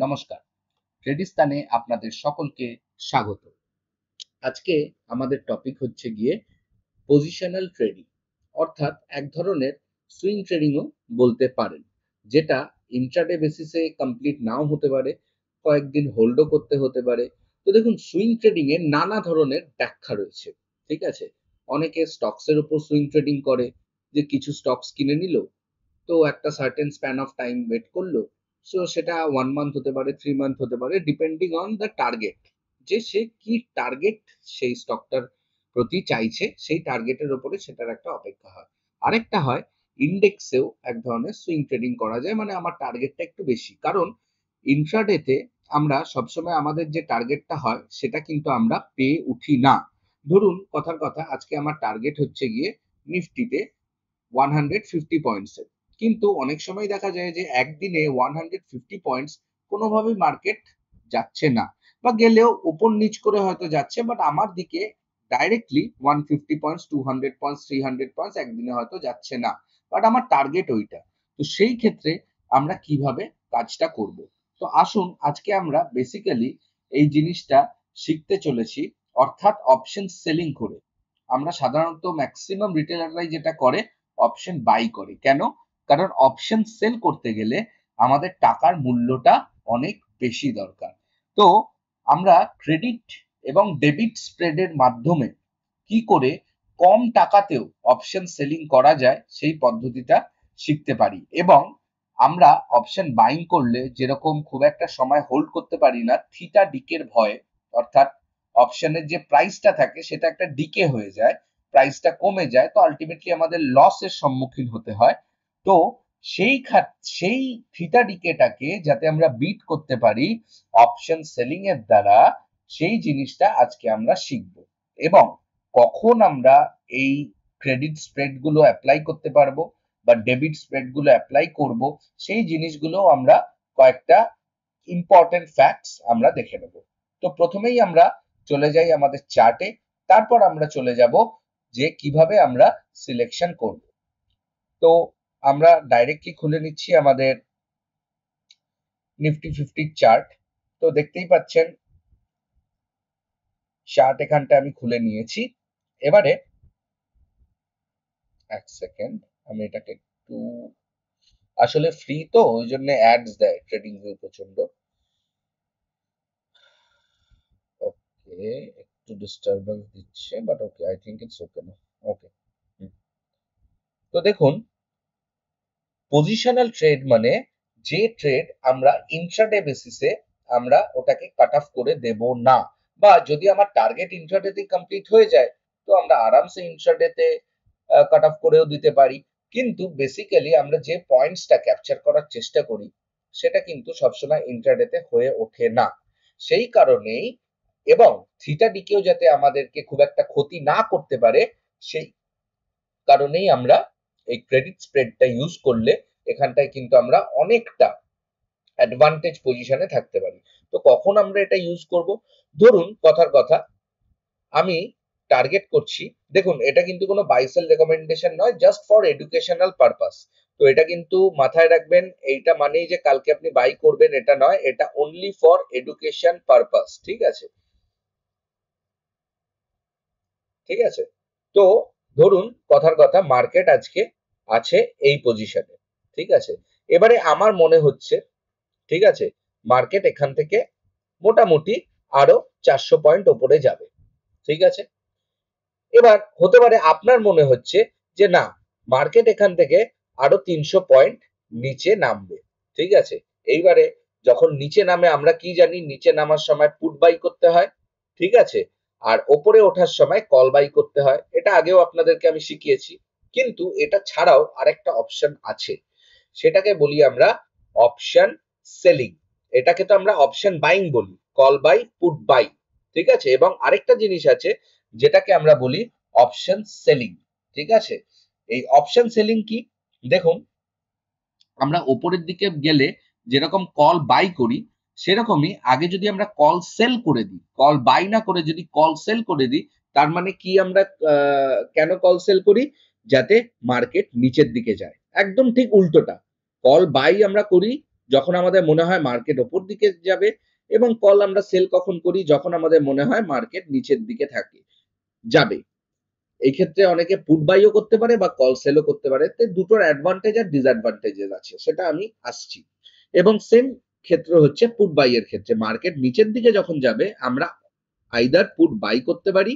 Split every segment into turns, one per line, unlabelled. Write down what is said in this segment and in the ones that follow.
নমস্কার, ট্রেডিস্তানে আপনাদের সকলকে স্বাগত। আজকে আমাদের টপিক হচ্ছে গিয়ে পজিশনাল ট্রেডিং, অর্থাৎ এক ধরনের সুইং ট্রেডিংও বলতে পারেন, যেটা ইন্ট্রাডে বেসিসে কমপ্লিট নাও হতে পারে, কয়েকদিন হোল্ডও করতে হতে পারে। তো দেখুন, সুইং ট্রেডিং এর নানা ধরনের ব্যাখ্যা রয়েছে। ঠিক আছে, অনেকে স্টকসের উপর সুইং ট্রেডিং করে, যে কিছু স্টকস কিনে নিল, তো একটা certain span of time wait করলো। সো সেটা 1 মান্থ হতে পারে, 3 মান্থ হতে পারে, ডিপেন্ডিং অন দ্য টার্গেট, যে সে কি টার্গেট সেই স্টকটার প্রতি চাইছে, সেই টার্গেটের উপরে সেটার একটা অপেক্ষা হয়। আরেকটা হয় ইন্ডেক্সেও এক ধরনের সুইং ট্রেডিং করা যায়, মানে আমার টার্গেটটা একটু বেশি, কারণ ইন্ট্রাডেতে আমরা সবসময় আমাদের যে টার্গেটটা হয় সেটা কিন্তু আমরা পেয়ে উঠি না। ধরুন কথার কথা, আজকে আমার টার্গেট হচ্ছে গিয়ে নিফটিতে 150 পয়েন্টসের, কিন্তু অনেক সময় দেখা যায় যে একদিনে 150 পয়েন্টস কোনোভাবেই মার্কেট যাচ্ছে না, বা গেলেও উপর নিচ করে হয়তো যাচ্ছে, বাট আমার দিকে ডাইরেক্টলি 150 পয়েন্টস, 200 পয়েন্টস, 300 পয়েন্টস একদিনে হয়তো যাচ্ছে না, বাট আমার টার্গেট ওইটা। তো সেই ক্ষেত্রে আমরা কিভাবে কাজটা করব? তো আসুন আজকে আমরা বেসিক্যালি এই জিনিসটা শিখতে চলেছি, অর্থাৎ অপশন সেলিং করে। আমরা সাধারণত ম্যাক্সিমাম রিটেলাররাই যেটা করে, অপশন বাই করে। কেন? কারণ অপশন সেল করতে গেলে আমাদের টাকার মূল্যটা অনেক বেশি দরকার। তো আমরা ক্রেডিট এবং ডেবিট স্প্রেডের মাধ্যমে কি করে কম টাকাতেও অপশন সেলিং করা যায় সেই পদ্ধতিটা শিখতে পারি, এবং আমরা অপশন বাইং করলে যেরকম খুব একটা সময় হোল্ড করতে পারি না থিটা ডিকের ভয়ে, অর্থাৎ অপশনের যে প্রাইসটা থাকে সেটা একটা ডিকে হয়ে যায়, প্রাইসটা কমে যায়, তো আলটিমেটলি আমাদের লসের সম্মুখীন হতে হয়। তো সেই থিটা ডিকেটাকে যাতে আমরা বিট করতে পারি অপশন সেলিং এর দ্বারা, সেই জিনিসটা আজকে আমরা শিখব। এবং কখন আমরা এই ক্রেডিট স্প্রেড গুলো অ্যাপ্লাই করতে পারবো বা ডেবিট স্প্রেড গুলো অ্যাপ্লাই করব, সেই জিনিসগুলো আমরা কয়েকটা ইম্পর্টেন্ট ফ্যাক্টস আমরা দেখে নেব। তো প্রথমেই আমরা চলে যাই আমাদের চার্টে, তারপর আমরা চলে যাব যে কিভাবে আমরা সিলেকশন করব। তো আমরা ডাইরেক্টলি খুলে নিচ্ছি আমাদের নিফটি 50 চার্ট। তো দেখতেই পাচ্ছেন চার্ট এখানটা আমি খুলে নিয়েছি। এবারে এক সেকেন্ড, আমি এটাকে একটু, আসলে ফ্রি তো ওই জন্য অ্যাডস দেয় ট্রেডিং ভিউ প্রচন্ড। ওকে, একটু ডিস্টারবেন্স দিচ্ছে, but okay, I think it's okay না। ওকে, তো দেখুন, পজিশনাল ট্রেড মানে যে ট্রেড আমরা ইন্ট্রাডে বেসিসে আমরা ওটাকে কাট অফ করে দেব না, বা যদি আমার টার্গেট ইন্ট্রাডেতে কমপ্লিট হয়ে যায় তো আমরা আরামসে ইন্ট্রাডেতে কাট অফ করেও দিতে পারি। কিন্তু বেসিক্যালি আমরা যে পয়েন্টসটা ক্যাপচার করার চেষ্টা করি সেটা কিন্তু সবসময় ইন্ট্রাডেতে হয়ে ওঠে না। সেই কারণেই, এবং থিটা ডিকেও যাতে আমাদেরকে খুব একটা ক্ষতি না করতে পারে, সেই কারণেই আমরা এই ক্রেডিট স্প্রেডটা ইউজ করলে এখানটায় কিন্তু আমরা অনেকটা অ্যাডভান্টেজ পজিশনে থাকতে পারি। তো কখন আমরা এটা ইউজ করব? ধরুন কথার কথা, আমি টার্গেট করছি, দেখুন এটা কিন্তু কোনো বাই সেল রেকমেন্ডেশন নয়, জাস্ট ফর এডুকেশনাল পারপাস। তো এটা কিন্তু মাথায় রাখবেন, এইটা মানেই যে কালকে আপনি বাই করবেন এটা নয়, এটা অনলি ফর এডুকেশন পারপাস। ঠিক আছে, ঠিক আছে। তো ধরুন কথার কথা, মার্কেট আজকে আছে এই পজিশনে, ঠিক আছে। এবারে আমার মনে হচ্ছে, ঠিক আছে, মার্কেট এখান থেকে মোটামুটি আরো 400 পয়েন্ট ওপরে যাবে, ঠিক আছে। এবার হতে পারে আপনার মনে হচ্ছে যে না, মার্কেট এখান থেকে আরো 300 পয়েন্ট নিচে নামবে, ঠিক আছে। এইবারে যখন নিচে নামে আমরা কি জানি, নিচে নামার সময় পুট বাই করতে হয়, ঠিক আছে, আর ওপরে ওঠার সময় কল বাই করতে হয়, এটা আগেও আপনাদেরকে আমি শিখিয়েছি। কিন্তু এটা ছাড়াও আরেকটা অপশন আছে, সেটাকে বলি আমরা অপশন সেলিং। এটাকে তো আমরা অপশন বাইং বলি, কল বাই, পুট বাই, ঠিক আছে। এবং আরেকটা জিনিস আছে যেটাকে আমরা বলি অপশন সেলিং, ঠিক আছে। এই অপশন সেলিং কি? দেখুন, আমরা উপরের দিকে গেলে যেরকম কল বাই করি, সেরকমই আগে যদি আমরা কল সেল করে দিই, কল বাই না করে যদি কল সেল করে দিই, তার মানে কি, আমরা কেন কল সেল করি? যাতে মার্কেট নিচের দিকে যায়। একদম ঠিক উল্টোটা, কল বাই আমরা করি যখন আমাদের মনে হয় মার্কেট ওপর দিকে যাবে, এবং কল আমরা সেল কখন করি, যখন আমাদের মনে হয় মার্কেট নিচের দিকে যাবে। এই ক্ষেত্রে অনেকে পুট বাইও করতে পারে বা কল সেলও করতে পারে। তো দুটোর অ্যাডভান্টেজ আর ডিসঅ্যাডভান্টেজেস আছে, সেটা আমি আসছি। এবং সেম ক্ষেত্র হচ্ছে পুট বাই এর ক্ষেত্রে। মার্কেট নিচের দিকে যখন যাবে আমরা আইদার পুট বাই করতে পারি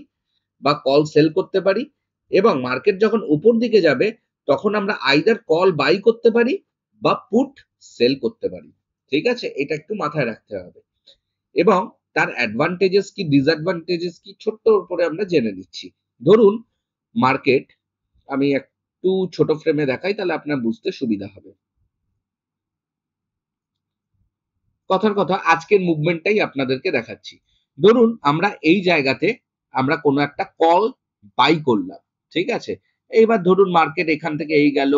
বা কল সেল করতে পারি, এবং মার্কেট যখন উপর দিকে যাবে তখন আমরা আইদার কল বাই করতে পারি বা পুট সেল করতে পারি। ঠিক আছে? এটা একটু মাথায় রাখতে হবে। এবং তার অ্যাডভান্টেজেস কি ডিসঅ্যাডভান্টেজেস কি ছোট্ট করে আমরা জেনে নিচ্ছি। ধরুন মার্কেট, আমি একটু ছোট ফ্রেমে দেখাই তাহলে আপনার বুঝতে সুবিধা হবে। কথার কথা আজকের মুভমেন্টটাই আপনাদেরকে দেখাচ্ছি। ধরুন আমরা এই জায়গাতে আমরা কোনো একটা কল বাই করলাম। ঠিক আছে? এইবার ধরুন মার্কেট এখান থেকে এই গেল,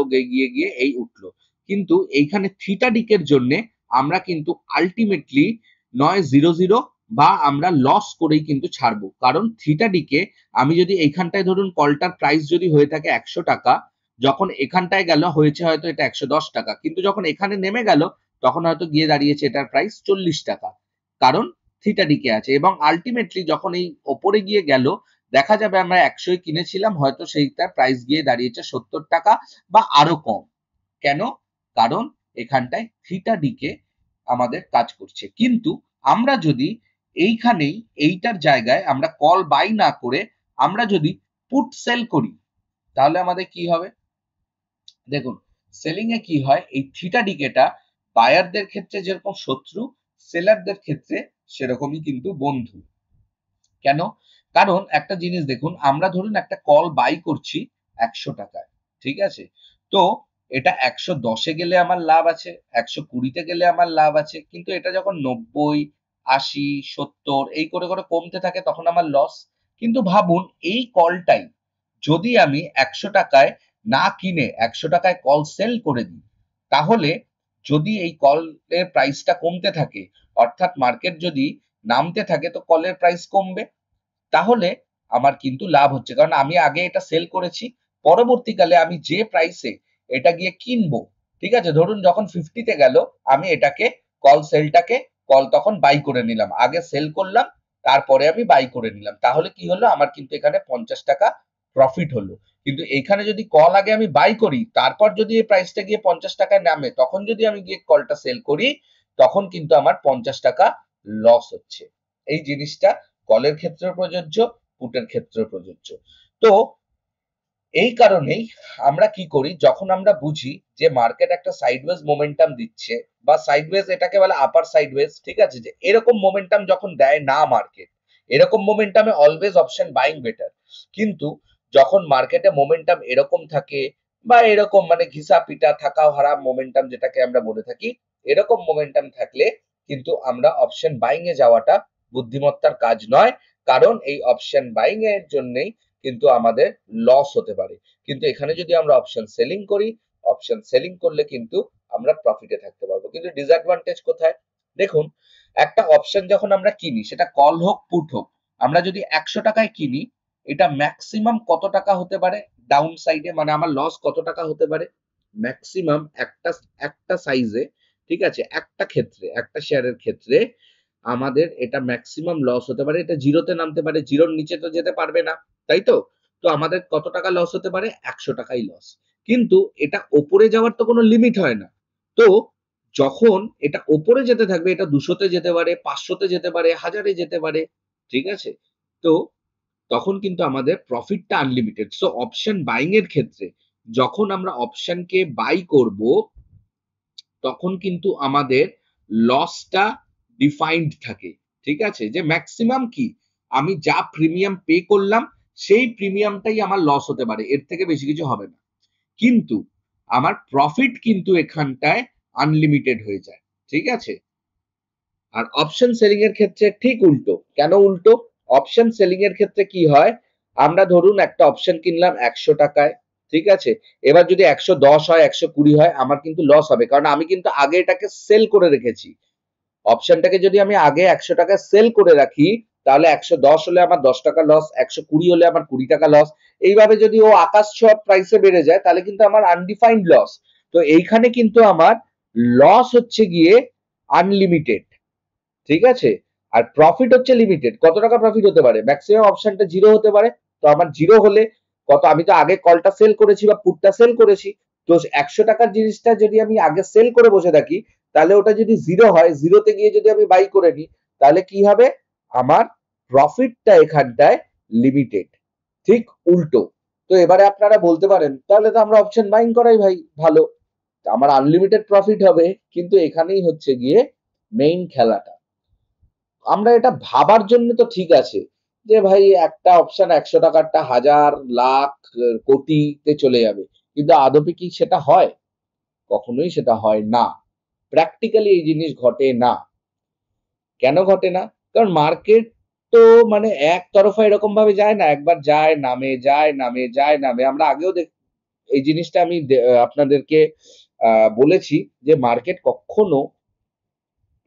গিয়ে এই উঠলো। কিন্তু এইখানে থিটা ডিকের জন্যে আমরা কিন্তু আল্টিমেটলি নয় 0-0 বা আমরা লস করেই কিন্তু ছাড়বো। কারণ থিটা ডিকে আমি যদি এইখানটায় ধরুন কলটার প্রাইস যদি হয়ে থাকে ৳১০০, যখন এখানটায় গেল হয়েছে হয়তো এটা ৳১১০, কিন্তু যখন এখানে নেমে গেল তখন হয়তো গিয়ে দাঁড়িয়েছে এটার প্রাইস ৳৪০, কারণ থিটা ডিকে আছে। এবং আলটিমেটলি যখন এই ওপরে গিয়ে গেল দেখা যাবে আমরা ১০০ কিনেছিলাম, হয়তো সেইটার প্রাইস গিয়ে দাঁড়িয়েছে ৳৭০ বা আরো কম। কেন? কারণ এখানটায় থিটা ডিকে আমাদের কাজ করছে। কিন্তু আমরা যদি এইখানেই এইটার জায়গায় আমরা কল বাই না করে আমরা যদি পুট সেল করি তাহলে আমাদের কি হবে? দেখুন, সেলিং এ কি হয়, এই থিটা ডিকেটা বায়ারদের ক্ষেত্রে যেরকম শত্রু, সেলারদের ক্ষেত্রে সেরকমই কিন্তু বন্ধু। কেন? কারণ একটা জিনিস দেখুন, আমরা ধরুন একটা কল বাই করছি ৳১০০, ঠিক আছে? তো এটা ১১০ এ গেলে আমার লাভ আছে, ১২০ তে গেলে আমার লাভ আছে। কিন্তু এটা যখন ৯০, ৮০, ৭০ এই করে কমতে থাকে তখন আমার লস। কিন্তু ভাবুন এই কলটাই যদি আমি ৳১০০ না কিনে ৳১০০ কল সেল করে দিই, তাহলে যদি এই কলের প্রাইসটা কমতে থাকে, অর্থাৎ মার্কেট যদি নামতে থাকে তো কলের প্রাইস কমবে। তাহলে আমার কিন্তু লাভ হচ্ছে। কারণ আমি আগে এটা সেল করেছি। পরবর্তীকালে আমি যে প্রাইসে এটা গিয়ে কিনবো, ঠিক আছে? ধরুন যখন 50 তে গেল, আমি এটাকে কল তখন বাই করে নিলাম। আগে সেল করলাম, তারপরে আমি বাই করে নিলাম। তাহলে কি হলো? আমার কিন্তু এখানে ৳৫০ প্রফিট হলো। কিন্তু এইখানে যদি কল আগে আমি বাই করি, তারপর যদি এই প্রাইসটা গিয়ে ৳৫০ নামে, তখন যদি আমি গিয়ে কলটা সেল করি, তখন কিন্তু আমার ৳৫০ লস হচ্ছে। এই জিনিসটা কলের ক্ষেত্রেও প্রযোজ্য, পুটের ক্ষেত্রেও প্রযোজ্য। তো এই কারণেই আমরা কি করি, যখন আমরা বুঝি যে মার্কেট একটা সাইডওয়েজ মোমেন্টাম দিচ্ছে বা সাইডওয়েজ এটাকে বলে আপার সাইডওয়েজ, ঠিক আছে? যে এরকম মোমেন্টাম যখন দেয় না মার্কেট, এরকম মোমেন্টামে অলওয়েজ অপশন বাইং বেটার। কিন্তু যখন মার্কেটে মোমেন্টাম এরকম থাকে বা এরকম মানে ঘিসা পিটা থাকা হারা মোমেন্টাম যেটাকে আমরা বলে থাকি, এরকম মোমেন্টাম থাকলে কিন্তু আমরা অপশন বাইং এ যাওয়াটা বুদ্ধিমত্তার কাজ নয়। কারণ এই অপশন বাইং এর জন্যই কিন্তু আমাদের লস হতে পারে। কিন্তু এখানে যদি আমরা অপশন সেলিং করি, অপশন সেলিং করলে কিন্তু আমরা প্রফিটে থাকতে পারবো। কিন্তু ডিসঅ্যাডভান্টেজ কোথায়? দেখুন, একটা অপশন যখন আমরা কিনি সেটা কল হোক পুট হোক, আমরা যদি ৳১০০ কিনি, এটা ম্যাক্সিমাম কত টাকা হতে পারে ডাউন সাইডে, মানে আমার লস কত টাকা হতে পারে? ম্যাক্সিমাম একটা সাইজে, ঠিক আছে? একটা ক্ষেত্রে, একটা শেয়ারের ক্ষেত্রে আমাদের এটা ম্যাক্সিমাম লস হতে পারে। এটা 0 তে নামতে পারে, 0 র নিচে তো যেতে পারবে না। তাই তো? তো আমাদের কত টাকা লস হতে পারে? ৳১০০ লস। কিন্তু এটা ওপরে যাওয়ার তো কোনো লিমিট হয় না। তো যখন এটা ওপরে যেতে থাকবে, এটা ২০০ তে যেতে পারে, ৫০০ তে যেতে পারে, ১০০০ এ যেতে পারে। ঠিক আছে? তো তখন কিন্তু আমাদের প্রফিটটা আনলিমিটেড। সো অপশন বাইং এর ক্ষেত্রে যখন আমরা অপশনকে বাই করব, তখন কিন্তু আমাদের লসটা ডিফাইন্ড থাকে। ঠিক আছে? যে ম্যাক্সিমাম কি? আমি যা প্রিমিয়াম পে করলাম সেই প্রিমিয়ামটাই আমার লস হতে পারে। এর থেকে বেশি কিছু হবে না। কিন্তু আমার প্রফিট কিন্তু এখানটায় আনলিমিটেড হয়ে যায়। ঠিক আছে? আর অপশন সেলিং এর ক্ষেত্রে ঠিক উল্টো। কেন উল্টো? অপশন সেলিং এর ক্ষেত্রে কি হয়? আমরা ধরুন একটা অপশন কিনলাম ৳১০০, ঠিক আছে? এবার যদি ১১০ হয়, ১২০ হয়, আমার কিন্তু লস হবে। কারণ আমি কিন্তু আগে এটাকে সেল করে রেখেছি। অপশনটাকে যদি আমি আগে ৳১০০ সেল করে রাখি, তাহলে ১১০ হলে আমার ৳১০ লস, ১২০ হলে আমার ৳২০ লস। এইভাবে যদি ও আকাশ ছোঁয়া প্রাইসে বেড়ে যায় তাহলে কিন্তু আমার আনডিফাইন্ড লস। তো এইখানে কিন্তু আমার লস হচ্ছে গিয়ে আনলিমিটেড, ঠিক আছে, আর প্রফিট হচ্ছে লিমিটেড। কত টাকা প্রফিট হতে পারে? ম্যাক্সিমাম অপশনটা জিরো হতে পারে। তো আমার জিরো হলে কত, আমি তো আগে কলটা সেল করেছি বা পুটটা সেল করেছি, তো 100 টাকার জিনিসটা যদি আমি আগে সেল করে বসে থাকি, তাহলে ওটা যদি জিরো হয়, জিরোতে গিয়ে যদি আমি বাই করে নিই, তাহলে কি হবে, আমার প্রফিটটা এখানটায় লিমিটেড। ঠিক উল্টো। তো এবারে আপনারা বলতে পারেন তাহলে তো আমরা অপশন বাইং করাই ভাই ভালো, আমার আনলিমিটেড প্রফিট হবে। কিন্তু এখানেই হচ্ছে গিয়ে মেইন খেলাটা। আমরা এটা ভাবার জন্য তো ঠিক আছে যে ভাই একটা অপশন 100 টাকারটা হাজার লাখ কোটিতে চলে যাবে, কিন্তু আদপে কি সেটা হয়? কখনোই সেটা হয় না। প্র্যাকটিক্যালি এই জিনিস ঘটে না। কেন ঘটে না? কারণ মার্কেট তো মানে একতরফা এরকম ভাবে যায় না, একবার যায় নামে, যায় নামে, যায় নামে। আমরা আগেও এই জিনিসটা আমি আপনাদেরকে বলেছি যে মার্কেট কখনো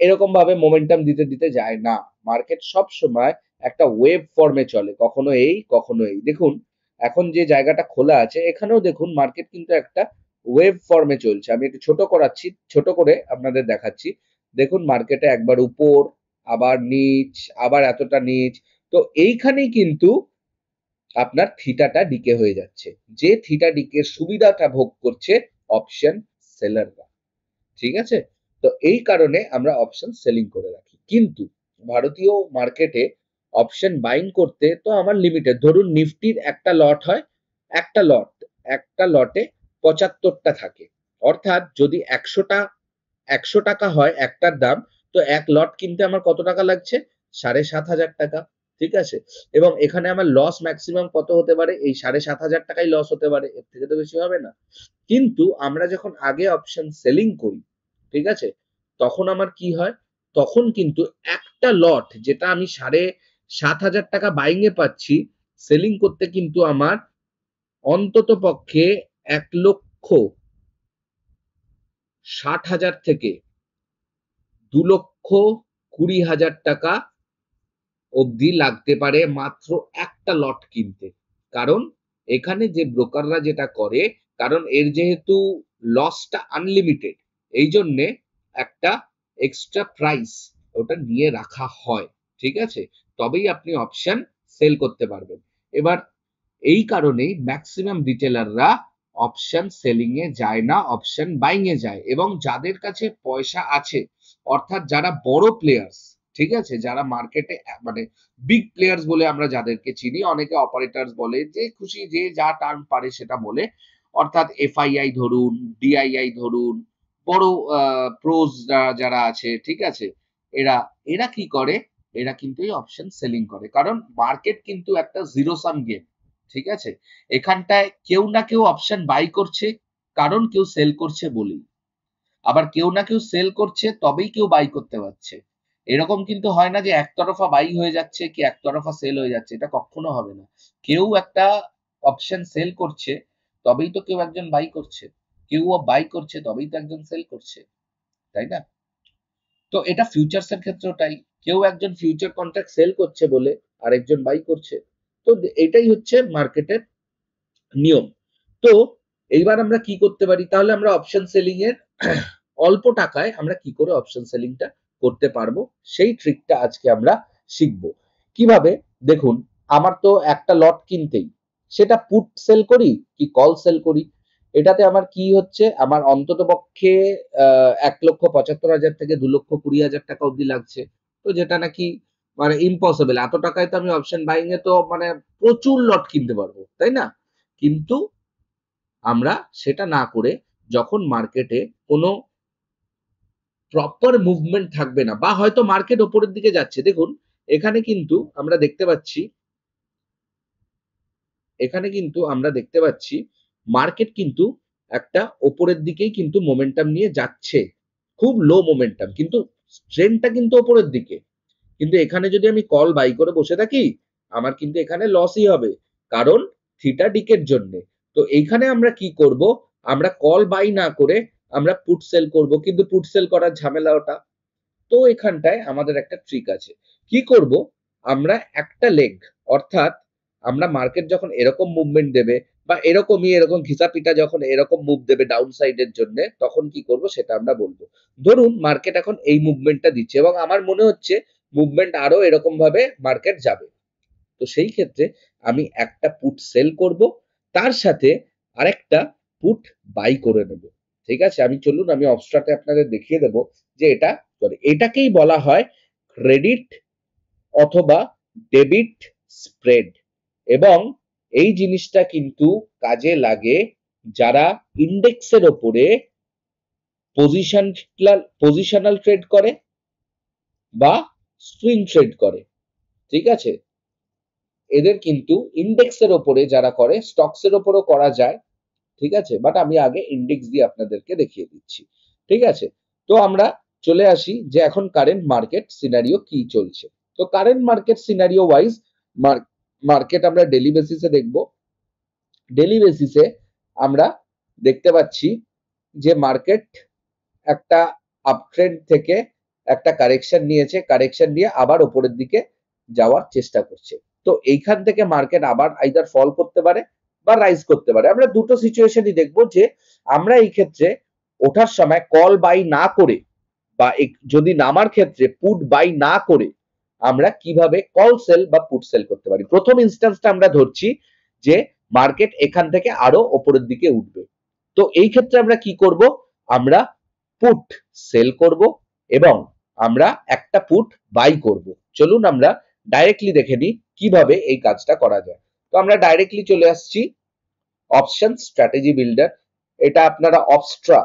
এরকম ভাবে মোমেন্টাম দিতে দিতে যায় না। মার্কেট সব সময় একটা ওয়েভ ফর্মে চলে, কখনো এই কখনো এই। দেখুন এখন যে জায়গাটা খোলা আছে, এখানেও দেখুন মার্কেট কিন্তু একটা ওয়েভ ফর্মে চলছে। আমি একটু ছোট করাচ্ছি, ছোট করে আপনাদের দেখাচ্ছি। দেখুন মার্কেটে একবার উপর, আবার নিচ, আবার এতটা নিচ। তো এইখানেই কিন্তু আপনার থিটাটা ডিকে হয়ে যাচ্ছে, যে থিটা ডিকের সুবিধাটা ভোগ করছে অপশন সেলাররা, ঠিক আছে। তো এই কারণে আমরা অপশন সেলিং করে রাখি। কিন্তু ভারতীয় মার্কেটে অপশন বাইং করতে তো আমার লিমিটেড, ধরুন নিফটির একটা লট হয়, একটা লট, একটা লটে 75টা থাকে। অর্থাৎ যদি 100 টাকা হয় একটার দাম, তো এক লট কিনতে আমার কত টাকা লাগছে? 7,500 টাকা, ঠিক আছে। এবং এখানে আমার লস ম্যাক্সিমাম কত হতে পারে? এই 7,500 টাকাই লস হতে পারে, এর থেকে তো বেশি হবে না। কিন্তু আমরা যখন আগে অপশন সেলিং করি, ঠিক আছে, তখন আমার কি হয়, তখন কিন্তু একটা লট যেটা আমি 7,500 টাকা বাইং এ পাচ্ছি, সেলিং করতে কিন্তু আমার অন্তত পক্ষে 1,60,000 থেকে 2,20,000 টাকা অবধি লাগতে পারে মাত্র একটা লট কিনতে। কারণ এখানে যে ব্রোকাররা যেটা করে, কারণ এর যেহেতু লসটা আনলিমিটেড, এই জন্যে একটা এক্সট্রা প্রাইস ওটা নিয়ে রাখা হয়, ঠিক আছে, তবেই আপনি অপশন সেল করতে পারবেন। এবার এই কারণেই ম্যাক্সিমাম রিটেলাররা অপশন সেলিং এ যায় না, অপশন বাইং এ যায়। এবং যাদের কাছে পয়সা আছে, অর্থাৎ যারা বড় প্লেয়ার্স, ঠিক আছে, যারা মার্কেটে মানে বিগ প্লেয়ার্স বলে আমরা যাদেরকে চিনি, অনেকে অপারেটরস বলে, যে খুশি যে যা টার্ম পারে সেটা বলে, অর্থাৎ এফআইআই ধরুন, ডিআইআই ধরুন, বড় প্রোজ যারা আছে, ঠিক আছে, এরা এরা কি করে, এরা কিন্তু এই অপশন সেলিং করে। কারণ মার্কেট কিন্তু একটা জিরো সাম গেম, ঠিক আছে। এখানটায় কেউ না কেউ অপশন বাই করছে, কারণ কেউ সেল করছে বলেই। আবার কেউ না কেউ সেল করছে তবেই কেউ বাই করতে পারছে। এরকম কিন্তু হয় না যে একতরফা বাই হয়ে যাচ্ছে কি একতরফা সেল হয়ে যাচ্ছে, এটা কখনো হবে না। কেউ একটা অপশন সেল করছে তবেই তো কেউ একজন বাই করছে, কেউ বাই করছে তবেই তো একজন সেল করছে, তাই না? তো এটা ফিউচার্স এর ক্ষেত্রেও তাই, কেউ একজন ফিউচার কন্ট্রাক্ট সেল করছে বলে আরেকজন বাই করছে। তো এটাই হচ্ছে মার্কেটের নিয়ম। তো এইবার আমরা কি করতে পারি, তাহলে আমরা অপশন সেলিং এর অল্প টাকায় আমরা কি করে অপশন সেলিংটা করতে পারবো, সেই ট্রিকটা আজকে আমরা শিখবো। কিভাবে? দেখুন আমার তো একটা লট কিনতেই, সেটা পুট সেল করি কি কল সেল করি, এটাতে আমার কি হচ্ছে, আমার অন্তত পক্ষে 1,75,000 থেকে 2,20,000 টাকা অব্দি লাগছে। তো যেটা নাকি মানে ইম্পসিবল, এত টাকায় তো আমি অপশন বাইং এ তো মানে প্রচুর লট কিনতে পারবো, তাই না? কিন্তু আমরা সেটা না করে, যখন মার্কেটে কোনো প্রপার মুভমেন্ট থাকবে না, বা হয়তো মার্কেট উপরের দিকে যাচ্ছে, দেখুন এখানে কিন্তু আমরা দেখতে পাচ্ছি, এখানে কিন্তু আমরা দেখতে পাচ্ছি মার্কেট কিন্তু একটা ওপরের দিকেই কিন্তু মোমেন্টাম নিয়ে যাচ্ছে, খুব লো মোমেন্টাম, কিন্তু ট্রেন্ডটা কিন্তু ওপরের দিকে। কিন্তু এখানে যদি আমি কল বাই করে বসে থাকি, আমার কিন্তু এখানে লসই হবে, কারণ থিটা ডিকের জন্য। তো এইখানে আমরা কি করব, আমরা কল বাই না করে আমরা পুট সেল করব, কিন্তু পুট সেল করার ঝামেলা ওটা। তো এখানটায় আমাদের একটা ট্রিক আছে। কি করব, আমরা একটা লেগ, অর্থাৎ আমরা মার্কেট যখন এরকম মুভমেন্ট দেবে, বা এরকম ঘিসা পিটা যখন এরকম মুভ দেবে ডাউন সাইডের জন্য, তখন কি করব সেটা আমরা বলবো। ধরুন মার্কেট এখন এই মুভমেন্টটা দিচ্ছে এবং আমার মনে হচ্ছে মুভমেন্ট আরো এরকম ভাবে মার্কেট যাবে। তো সেই ক্ষেত্রে আমি একটা পুট সেল করব, তার সাথে আরেকটা পুট বাই করে নেব। ঠিক আছে, চলুন আমি অবস্ট্রাতে আপনাদের দেখিয়ে দেব যে এটাকেই বলা হয় ক্রেডিট অথবা ডেবিট স্প্রেড। এবং এই জিনিসটা কিন্তু কাজে লাগে যারা ইন্ডেক্সের ওপরে পজিশনাল ট্রেড করে বা সুইং ট্রেড করে। ঠিক আছে, এদের কিন্তু ইন্ডেক্সের ওপরে যারা করে, স্টকস এর ওপরও করা যায়। ঠিক আছে, বাট আমি আগে ইন্ডেক্স দিয়ে আপনাদেরকে দেখিয়ে দিচ্ছি। ঠিক আছে, তো আমরা চলে আসি যে এখন কারেন্ট মার্কেট সিনারিও কি চলছে। তো current market scenario wise market আমরা ডেলি বেসিসে দেখব। ডেলি বেসিসে আমরা দেখতে পাচ্ছি যে মার্কেট একটা আপট্রেন্ড থেকে একটা কারেকশন নিয়েছে, কারেকশন নিয়ে আবার উপরের দিকে যাওয়ার চেষ্টা করছে। তো এইখান থেকে মার্কেট আবার আইদার ফল করতে পারে বা রাইজ করতে পারে। আমরা দুটো সিচুয়েশনই দেখবো যে আমরা এই ক্ষেত্রে ওঠার সময় কল বাই না করে বা যদি নামার ক্ষেত্রে পুট বাই না করে আমরা কিভাবে কল সেল বা পুট সেল করতে পারি। প্রথম ইনস্ট্যান্সটা আমরা ধরছি যে মার্কেট এখান থেকে আরো উপরের দিকে উঠবে। তো এই ক্ষেত্রে আমরা কি করব, আমরা পুট সেল করব এবং আমরা একটা পুট বাই করব। চলুন আমরা ডাইরেক্টলি দেখে নিই কিভাবে এই কাজটা করা যায়। তো আমরা ডাইরেক্টলি চলে আসছি অপশন স্ট্র্যাটেজি বিল্ডার। এটা আপনারা অপস্ট্রা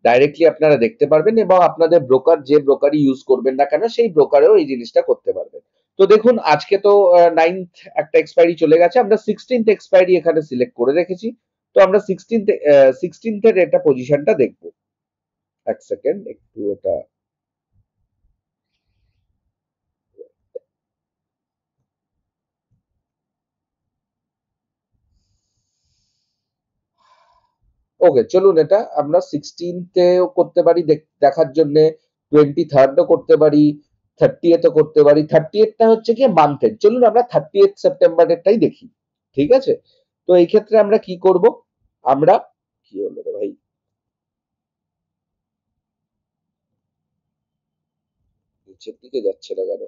ডাইরেক্টলি আপনারা দেখতে পারবেন এবং আপনাদের ব্রোকার যে ব্রোকারই ইউজ করবেন না কেন সেই ব্রোকারেও এই জিনিসটা করতে পারবেন। তো দেখুন আজকে তো 9th একটা এক্সপায়ারি চলে গেছে, আমরা 16th এক্সপায়ারি এখানে সিলেক্ট করে রেখেছি। তো আমরা 16th এর এটা পজিশনটা দেখব। এক সেকেন্ড একটু এটা ওকে, চলুন এটা আমরা 16th-এও করতে পারি দেখার জন্য, 23rd-ও করতে পারি, 30th-ও করতে পারি। 30th-টা হচ্ছে কি মান্থের, চলুন আমরা 30th সেপ্টেম্বরেরটাই দেখি। ঠিক আছে, তো এই ক্ষেত্রে আমরা কি করব, আমরা কি হলো রে ভাই, নিচের দিকে যাচ্ছে না কেন?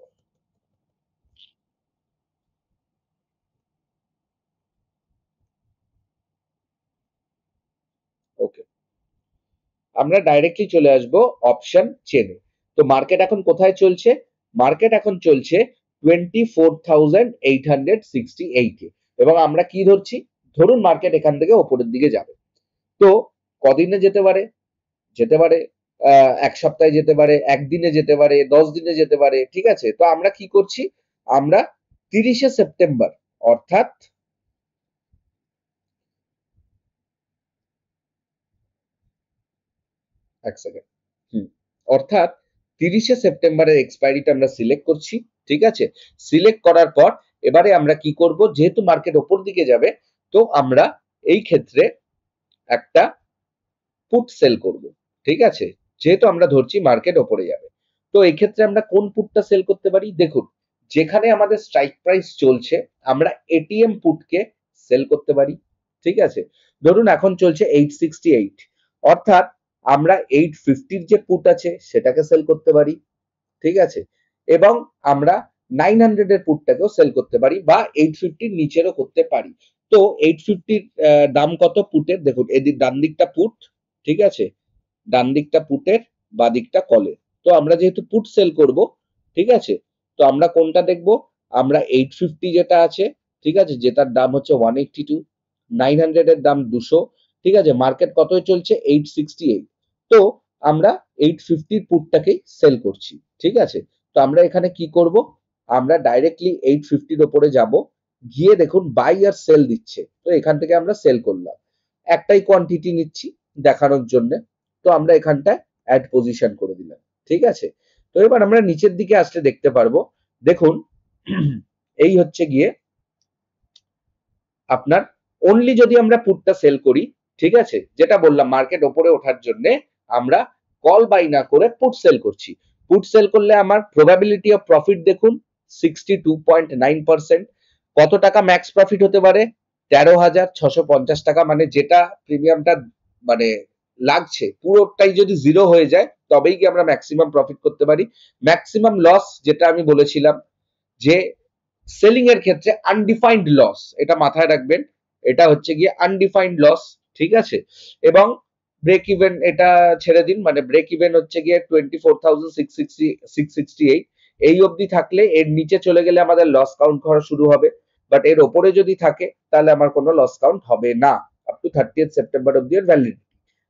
ওকে, আমরা ডাইরেক্টলি চলে আসব অপশন চেনে। তো মার্কেট এখন কোথায় চলছে, মার্কেট এখন চলছে 24,868 এ। এবং আমরা কি ধরছি, ধরুন মার্কেট এখান থেকে উপরের দিকে যাবে। তো কদিনে যেতে পারে, যেতে পারে এক সপ্তাহে যেতে পারে, একদিনে যেতে পারে, 10 দিনে যেতে পারে। ঠিক আছে, তো আমরা কি করছি, আমরা 30শে সেপ্টেম্বর অর্থাৎ এক সেকেন্ড, অর্থাৎ 30শে সেপ্টেম্বরের এক্সপায়ারিটা আমরা সিলেক্ট করছি। ঠিক আছে, সিলেক্ট করার পর এবারে আমরা কি করব, যেহেতু মার্কেট ওপর দিকে যাবে তো আমরা এই ক্ষেত্রে একটা পুট সেল করব। ঠিক আছে, যেহেতু আমরা ধরছি মার্কেট ওপরে যাবে। তো এই ক্ষেত্রে আমরা কোন পুটটা সেল করতে পারি, দেখুন যেখানে আমাদের স্ট্রাইক প্রাইস চলছে আমরা এটিএম পুটকে সেল করতে পারি। ঠিক আছে, ধরুন এখন চলছে 868, অর্থাৎ আমরা 850-র যে পুট আছে সেটাকে সেল করতে পারি। ঠিক আছে, এবং আমরা 900-এর পুটটাকেও সেল করতে পারি বা 850-র নিচেরও করতে পারি। তো 850-র দাম কত পুটের, দেখুন এদিক ডান দিকটা পুট, ঠিক আছে, ডান দিকটা পুটের, বাঁ দিকটা কলের। তো আমরা যেহেতু পুট সেল করব, ঠিক আছে, তো আমরা কোনটা দেখব, আমরা 850 যেটা আছে, ঠিক আছে, যেটার দাম হচ্ছে 182, 900-এর দাম 200। ঠিক আছে, মার্কেট কত চলছে 868। তো আমরা 850-র পুটটাকেই সেল করছি। ঠিক আছে, তো আমরা এখানে কি করব, আমরা ডাইরেক্টলি 850-র উপরে যাব, গিয়ে দেখুন বাই আর সেল দিচ্ছে, তো এখান থেকে আমরা সেল করলাম, একটাই কোয়ান্টিটি নিচ্ছি দেখানোর জন্য। তো আমরা এখানটায় অ্যাড পজিশন করে দিলাম। ঠিক আছে, তো এবার আমরা নিচের দিকে আসলে দেখতে পারবো, দেখুন এই হচ্ছে গিয়ে আপনার অনলি যদি আমরা পুটটা সেল করি, ঠিক আছে, যেটা বললাম মার্কেট ওপরে ওঠার জন্য আমরা কল বাই না করে পুট সেল করছি। পুট সেল করলে আমার প্রবাবিলিটি অফ প্রফিট দেখুন 62.9%। কত টাকা ম্যাক্স প্রফিট হতে পারে, 13,650 টাকা, মানে যেটা প্রিমিয়ামটা মানে লাগছে পুরোটাই যদি জিরো হয়ে যায় তবেই কি আমরা ম্যাক্সিমাম প্রফিট করতে পারি। ম্যাক্সিমাম লস যেটা আমি বলেছিলাম যে সেলিং এর ক্ষেত্রে আনডিফাইন্ড লস, এটা মাথায় রাখবেন, এটা হচ্ছে গিয়ে আনডিফাইন্ড লস, ঠিক আছে। এবং ব্রেক ইভেন এটা ছেড়ে দিন, মানে ব্রেক ইভেন হচ্ছে গিয়ে 24,668, এই অবধি থাকলে এর নিচে চলে গেলে আমাদের লস কাউন্ট করা শুরু হবে, বাট এর ওপরে যদি থাকে তাহলে আমার কোনো লস কাউন্ট হবে না আপ টু 30th সেপ্টেম্বর অবধি এর ভ্যালিডিটি,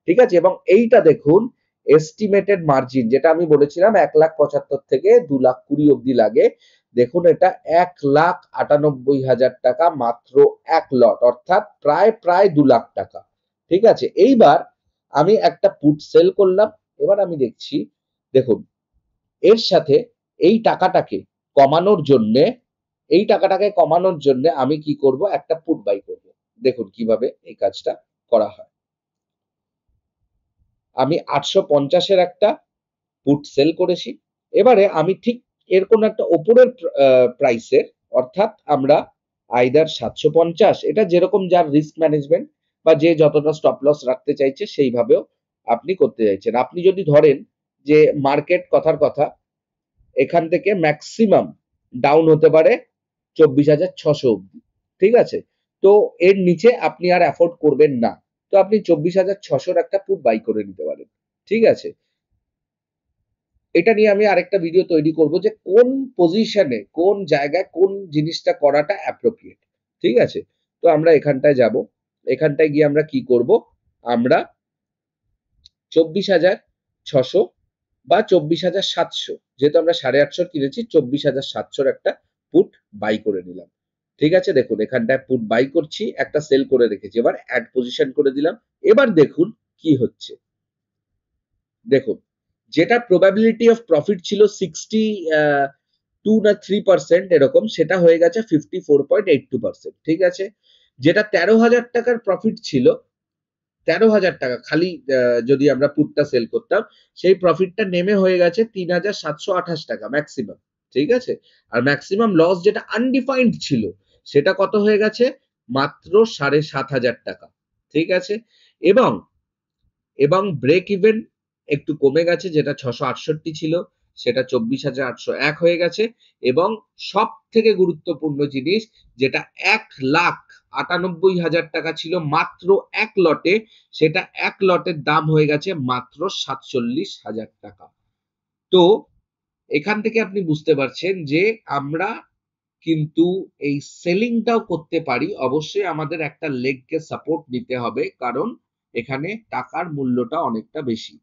ঠিক আছে। এবং এইটা দেখুন এস্টিমেটেড মার্জিন, যেটা আমি বলেছিলাম 1,75,000 থেকে 2,20,000 অবধি লাগে, দেখুন এটা 1,98,000 টাকা মাত্র এক লট, অর্থাৎ প্রায় প্রায় 2 লাখ টাকা, ঠিক আছে। এইবার আমি একটা পুট সেল করলাম, এবার আমি দেখছি, দেখুন এর সাথে এই টাকাটাকে কমানোর জন্য, আমি কি করব, একটা পুট বাই করব। দেখুন কিভাবে এই কাজটা করা হয়। আমি 850 এর একটা পুট সেল করেছি, এবারে আমি ঠিক এর কোন একটা ওপরের প্রাইসের, অর্থাৎ আমরা আইদার 750, এটা যেরকম যার রিস্ক ম্যানেজমেন্ট বা যে যতটা স্টপ লস রাখতে চাইছে সেইভাবেও আপনি করতে চাইছেন। আপনি যদি ধরেন যে মার্কেট, কথার কথা, এখান থেকে ম্যাক্সিমাম ডাউন হতে পারে 24,600 অব্দি, ঠিক আছে, তো এর নিচে আপনি আর অ্যাফোর্ড করবেন না, তো আপনি 24,600 একটা পুট বাই করে নিতে পারেন, ঠিক আছে। এটা নিয়ে আমি আরেকটা ভিডিও তৈরি করব যে কোন পজিশনে কোন জায়গায় কোন জিনিসটা করাটা অ্যাপ্রোপ্রিয়েট, ঠিক আছে। তো আমরা এখানটায় যাব, এখানটায় গিয়ে আমরা কি করব, আমরা 24,600 বা 24,700, যেহেতু আমরা 850 কিনেছি, 24,700 একটা পুট বাই করে নিলাম, ঠিক আছে। দেখুন এখানটায় পুট বাই করছি, একটা সেল করে রেখেছি, এবার অ্যাড পজিশন করে দিলাম। এবার দেখুন কি হচ্ছে, দেখুন যেটা প্রবাবিলিটি অফ প্রফিট ছিল 62 না 3% এরকম, সেটা হয়ে গেছে 54.82%, ঠিক আছে। যেটা 13,000 টাকার প্রফিট ছিল, 13,000 টাকা খালি যদি আমরা পুটটা সেল করতাম, সেই প্রফিটটা নেমে হয়ে গেছে 3,728 টাকা ম্যাক্সিমাম, ঠিক আছে। আর ম্যাক্সিমাম লস যেটা আনডিফাইন্ড ছিল, সেটা কত হয়ে গেছে, মাত্র 7,500 টাকা, ঠিক আছে। এবং এবং ব্রেক ইভেন একটু কমে গেছে, যেটা 668 ছিল সেটা 24,801 হয়ে গেছে। এবং সব থেকে গুরুত্বপূর্ণ জিনিস, যেটা 1,98,000 টাকা ছিল মাত্র এক লটে, সেটা এক লটের দাম হয়ে গেছে মাত্র 47,000 টাকা। তো এখান থেকে আপনি বুঝতে পারছেন যে আমরা কিন্তু এই সেলিংটাও করতে পারি, অবশ্যই আমাদের একটা লেগকে সাপোর্ট নিতে হবে, কারণ এখানে টাকার মূল্যটা অনেকটা বেশি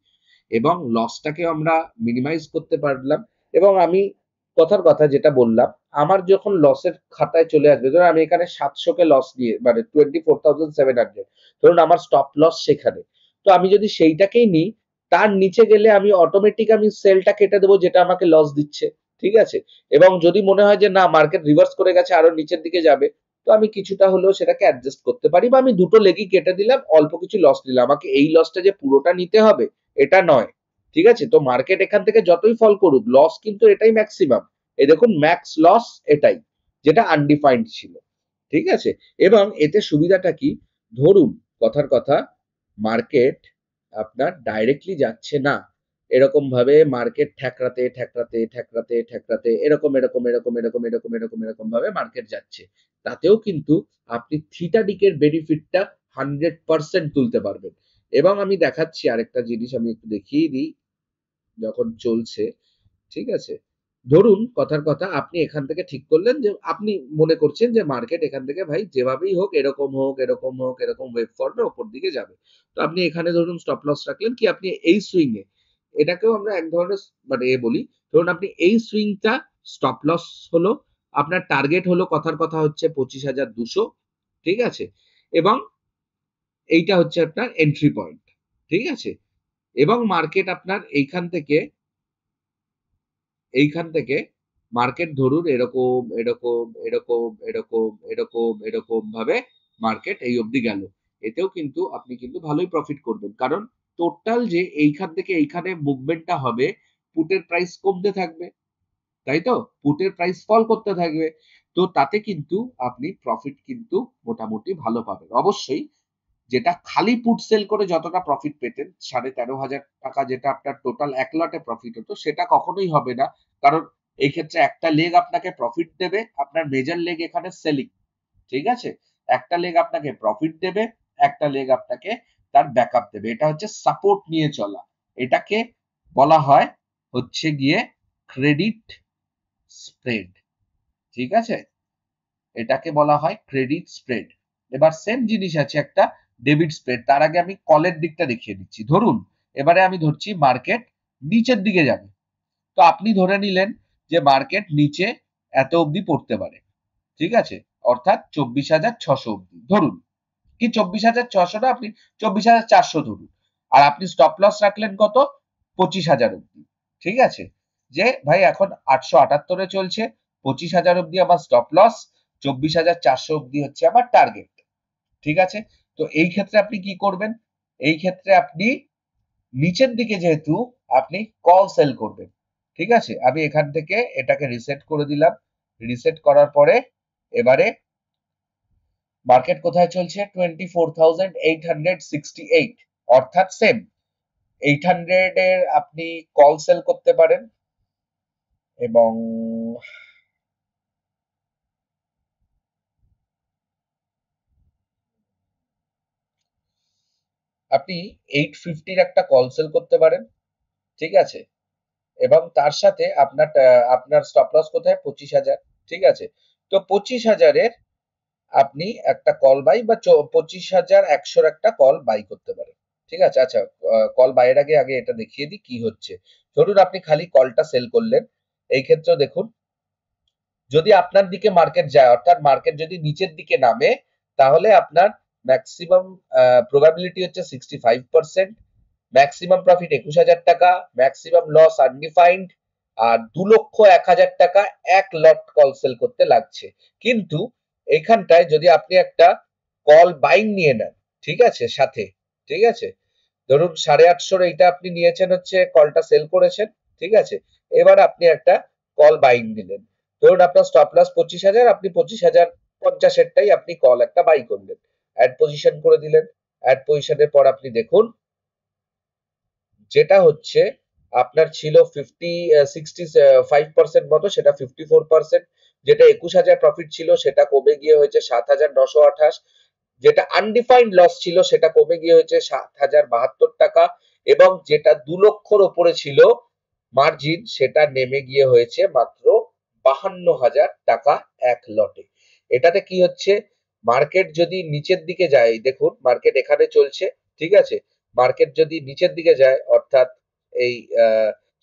এবং লসটাকে আমরা মিনিমাইজ করতে পারলাম। এবং আমি কথার কথা যেটা বললাম, আমার যখন লসের খাতায় চলে আসবে, ধরুন আমি এখানে 700 কে লস নিয়ে, মানে 24,700, ধরুন আমার স্টপ লস সেখানে, তো আমি যদি সেইটাকেই নিই, তার নিচে গেলে আমি অটোমেটিক আমি সেলটা কেটে দেবো যেটা আমাকে লস দিচ্ছে, ঠিক আছে। এবং যদি মনে হয় যে না মার্কেট রিভার্স করে গেছে, আরো নিচের দিকে যাবে, তো আমি কিছুটা হলেও সেটাকে অ্যাডজাস্ট করতে পারি, বা আমি দুটো লেগই কেটে দিলাম, অল্প কিছু লস নিলাম, আমাকে এই লসটা যে পুরোটা নিতে হবে এটা নয়, ঠিক আছে। তো মার্কেট এখান থেকে যতই ফল করুক, লস কিন্তু এটাই ম্যাক্সিমাম, এই দেখুন ম্যাক্স লস এটাই, যেটা আনডিফাইন্ড ছিল, ঠিক আছে। এবং এতে সুবিধাটা কি, ধরুন কথার কথা, মার্কেট আপনার ডাইরেক্টলি যাচ্ছে না, এরকম ভাবে মার্কেট ঠেকরাতে ঠেকরাতে ঠেকরাতে ঠেকরাতে এরকম এরকম এরকম এরকম এরকম এরকম এরকম ভাবে মার্কেট যাচ্ছে, তাতেও কিন্তু আপনি থিটা ডিকের বেনিফিটটা 100% তুলতে পারবেন। এবং আমি দেখাচ্ছি আরেকটা জিনিস, আমি একটু দেখিয়ে দিই, যখন চলছে, ঠিক আছে। ধরুন কথার কথা, আপনি এখান থেকে ঠিক করলেন যে আপনি মনে করছেন যে মার্কেট এখান থেকে ভাই যেভাবেই হোক, এরকম হোক এরকম হোক এরকম ওয়েভ ফর্মে ওপর দিকে যাবে, তো আপনি এখানে ধরুন স্টপ লস রাখলেন কি, আপনি এই সুইং এ, এটাকেও আমরা এক ধরনের মানে বলি, ধরুন আপনি এই সুইংটা স্টপ লস হলো, আপনার টার্গেট হলো, কথার কথা হচ্ছে 25,200, ঠিক আছে। এবং এইটা হচ্ছে আপনার এন্ট্রি পয়েন্ট, ঠিক আছে। এবং মার্কেট আপনার এইখান থেকে মার্কেট ধরুন এরকম এরকম এরকম এরকম এরকম এরকম ভাবে মার্কেট এই অবধি গেল, এতেও কিন্তু আপনি কিন্তু ভালোই প্রফিট করবেন, কারণ টোটাল যে এইখান থেকে এইখানে মুভমেন্টটা হবে, পুটের প্রাইস কমতে থাকবে, তাই তো, পুটের প্রাইস ফল করতে থাকবে, তো তাতে কিন্তু আপনি প্রফিট কিন্তু মোটামুটি ভালো পাবেন। অবশ্যই যেটা খালি পুট সেল করে যতটা প্রফিট পেতেন 13,500 টাকা, যেটা আপনার টোটাল 1 লটে প্রফিট হতো, সেটা কখনোই হবে না। কারণ এই ক্ষেত্রে একটা লেগ আপনাকে প্রফিট দেবে, আপনার মেজর লেগ এখানে সেলিং। ঠিক আছে? একটা লেগ আপনাকে প্রফিট দেবে, একটা লেগ আপনাকে তার ব্যাকআপ দেবে। এটা হচ্ছে সাপোর্ট নিয়ে চলা। এটাকে বলা হয় হচ্ছে গিয়ে ক্রেডিট স্প্রেড। ঠিক আছে? এটাকে বলা হয় ক্রেডিট স্প্রেড। এবার সেম জিনিস আছে একটা ডেবিট স্প্রেড। তার আগে আমি কলের দিকটা দেখিয়ে দিচ্ছি। ধরুন এবারে আমি ধরছি মার্কেট নিচের দিকে যাবে। তো আপনি ধরে নিলেন যে মার্কেট নিচে এত অবধি পড়তে পারে। ঠিক আছে? অর্থাৎ 24,600 অবধি ধরুন, কি 24,600 না, আপনি 24,400 ধরুন। আর আপনি স্টপ লস রাখলেন কত? 25,000 অবধি। ঠিক আছে? যে ভাই এখন 878 এ চলছে, 25,000 অবধি আমার স্টপ লস, 24,400 অবধি হচ্ছে আমার টার্গেট। ঠিক আছে? তো এই ক্ষেত্রে আপনি কি করবেন? এই ক্ষেত্রে আপনি নিচের দিকে যেহেতু আপনি কল সেল করবেন। ঠিক আছে? আমি এখান থেকে এটাকে রিসেট করে দিলাম। রিসেট করার পরে এবারে মার্কেট কোথায় চলছে? 24,868, অর্থাৎ সেম 800 এর আপনি কল সেল করতে পারেন এবং আপনি 850 এর একটা কল সেল করতে পারেন। ঠিক আছে? এবং তার সাথে আপনার স্টপ লস কোথায়? 25,000। ঠিক আছে? তো 25,000 এর আপনি একটা কল বাই বা 25,100 একটা কল বাই করতে পারেন। ঠিক আছে? আচ্ছা, কল বাইয়ের আগে এটা দেখিয়ে দিই কি হচ্ছে। ধরুন আপনি খালি কলটা সেল করলেন। এই ক্ষেত্রে দেখুন, যদি আপনার দিকে মার্কেট যায়, অর্থাৎ মার্কেট যদি নিচের দিকে নামে, তাহলে আপনার ম্যাক্সিমাম প্রবাবিলিটি হচ্ছে 65%, ম্যাক্সিমাম প্রফিট 21,000 টাকা, ম্যাক্সিমাম লস আনডিফাইন্ড, আর 2,01,000 টাকা এক লট কল সেল করতে লাগছে। কিন্তু এখানটায় যদি আপনি একটা কল বাইং নিয়ে নেন, ঠিক আছে, সাথে, ঠিক আছে, ধরুন 850 এইটা আপনি নিয়েছেন, হচ্ছে কলটা সেল করেছেন। ঠিক আছে? এবার আপনি একটা কল বাইং নিলেন। ধরুন আপনার স্টপ লস 25,000, আপনি 25,050 এরটাই আপনি কল একটা বাই করলেন, অ্যাড পজিশন করে দিলেন। অ্যাড পজিশনের পর আপনি দেখুন, যেটা হচ্ছে আপনার ছিল 65% মতো, সেটা 54%। যেটা 21,000 প্রফিট ছিল সেটা কমে গিয়ে হয়েছে 7,928। যেটা আনডিফাইন্ড লস ছিল সেটা কমে গিয়ে হয়েছে 7,072 টাকা। এবং যেটা 2 লক্ষর ওপরে ছিল মার্জিন, সেটা নেমে গিয়ে হয়েছে মাত্র 52,000 টাকা এক লটে। এটাতে কি হচ্ছে, মার্কেট যদি নিচের দিকে যায়, দেখুন মার্কেট এখানে চলছে। ঠিক আছে? মার্কেট যদি নিচের দিকে যায়, অর্থাৎ এই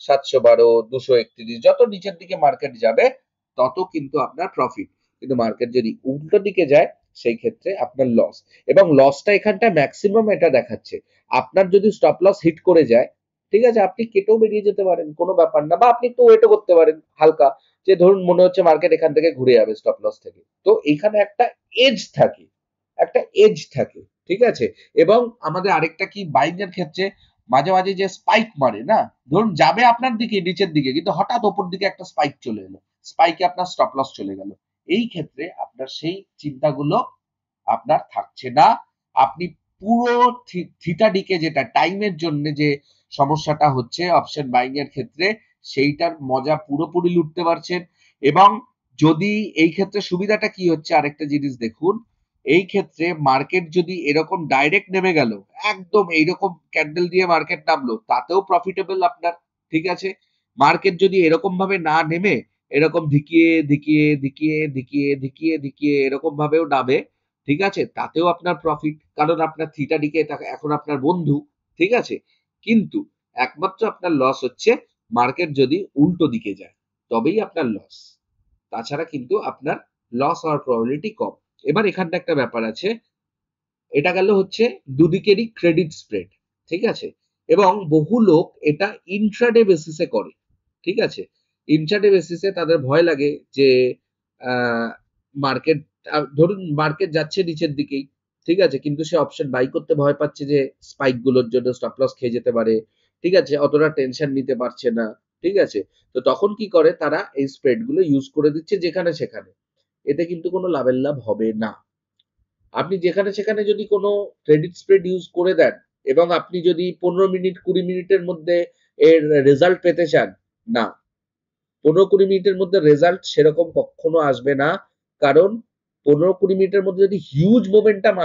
712, 231, যত নিচের দিকে মার্কেট যাবে তত কিন্তু আপনার প্রফিট। কিন্তু মার্কেট যদি উল্টো দিকে যায়, সেই ক্ষেত্রে আপনার লস। এবং লসটা এখানটা ম্যাক্সিমাম এটা দেখাচ্ছে। আপনার যদি স্টপ লস হিট করে যায়, ঠিক আছে, আপনি কেটেও বেরিয়ে যেতে পারেন, কোনো ব্যাপার না, বা আপনি একটু ওয়েটও করতে পারেন হালকা, যে ধরুন মনে হচ্ছে মার্কেট এখান থেকে ঘুরে যাবে স্টপ লস থেকে। তো এখানে একটা এজ থাকে, একটা এজ থাকে। ঠিক আছে? এবং আমাদের আরেকটা কি, বাইং এর ক্ষেত্রে মাঝে মাঝে যে স্পাইক মারে না, ধরুন যাবে আপনার দিকে নিচের দিকে, কিন্তু হঠাৎ ওপর দিকে একটা স্পাইক চলে এলো, স্পাইকে আপনার স্টপ লস চলে গেল। এই ক্ষেত্রে আপনার সেই চিন্তাগুলো আপনার থাকছে না। আপনি পুরো থিটা ডিকে, যেটা টাইমের জন্য যে সমস্যাটা হচ্ছে অপশন বাইং এর ক্ষেত্রে, সেইটার মজা পুরোপুরি লুটতে পারছেন। এবং যদি এই ক্ষেত্রে সুবিধাটা কি হচ্ছে, আরেকটা জিনিস দেখুন, এই ক্ষেত্রে মার্কেট যদি এরকম ডাইরেক্ট নেমে গেল, একদম এইরকম ক্যান্ডেল দিয়ে মার্কেট নামলো, তাতেও প্রফিটেবল আপনার। ঠিক আছে? মার্কেট যদি এরকম ভাবে না নেমে এরকম ধিকিয়ে ধিকিয়ে ধিকিয়ে ধিকিয়ে ধিকিয়ে ধিকিয়ে এরকম ভাবেও নামে, ঠিক আছে, তাতেও আপনার প্রফিট, কারণ আপনার থিটা ডিকে এখন আপনার বন্ধু। ঠিক আছে? কিন্তু একমাত্র আপনার লস হচ্ছে মার্কেট যদি উল্টো দিকে যায়, তবেই আপনার লস। তাছাড়া কিন্তু আপনার লস হওয়ার প্রবাবিলিটি কম। এবার এখানটা একটা ব্যাপার আছে, এটা গেল হচ্ছে দুদিকেরই ক্রেডিট স্প্রেড। ঠিক আছে? এবং বহু লোক এটা ইন্ট্রাডে বেসিসে করে। ঠিক আছে? ইন্ট্রাডে বেসিসে তাদের ভয় লাগে যে মার্কেট, ধরুন মার্কেট যাচ্ছে নিচের দিকেই, ঠিক আছে, কিন্তু সে অপশন বাই করতে ভয় পাচ্ছে যে স্পাইক গুলোর জন্য স্টপ লস খেয়ে যেতে পারে। ঠিক আছে? অতটা টেনশন নিতে পারছে না। ঠিক আছে? তো তখন কি করে, তারা এই স্প্রেড গুলো ইউজ করে দিচ্ছে যেখানে সেখানে। এতে কিন্তু কোনো লাভের লাভ হবে না। আপনি যেখানে সেখানে যদি কোনো ক্রেডিট স্প্রেড ইউজ করে দেন এবং আপনি যদি 15 মিনিট 20 মিনিটের মধ্যে এর রেজাল্ট পেতে চান, না, 15-20 মিনিটের মধ্যে রেজাল্ট সেরকম কখনো আসবে না। কারণ 15-20 মিনিটের মধ্যে যদি হিউজ মোমেন্টাম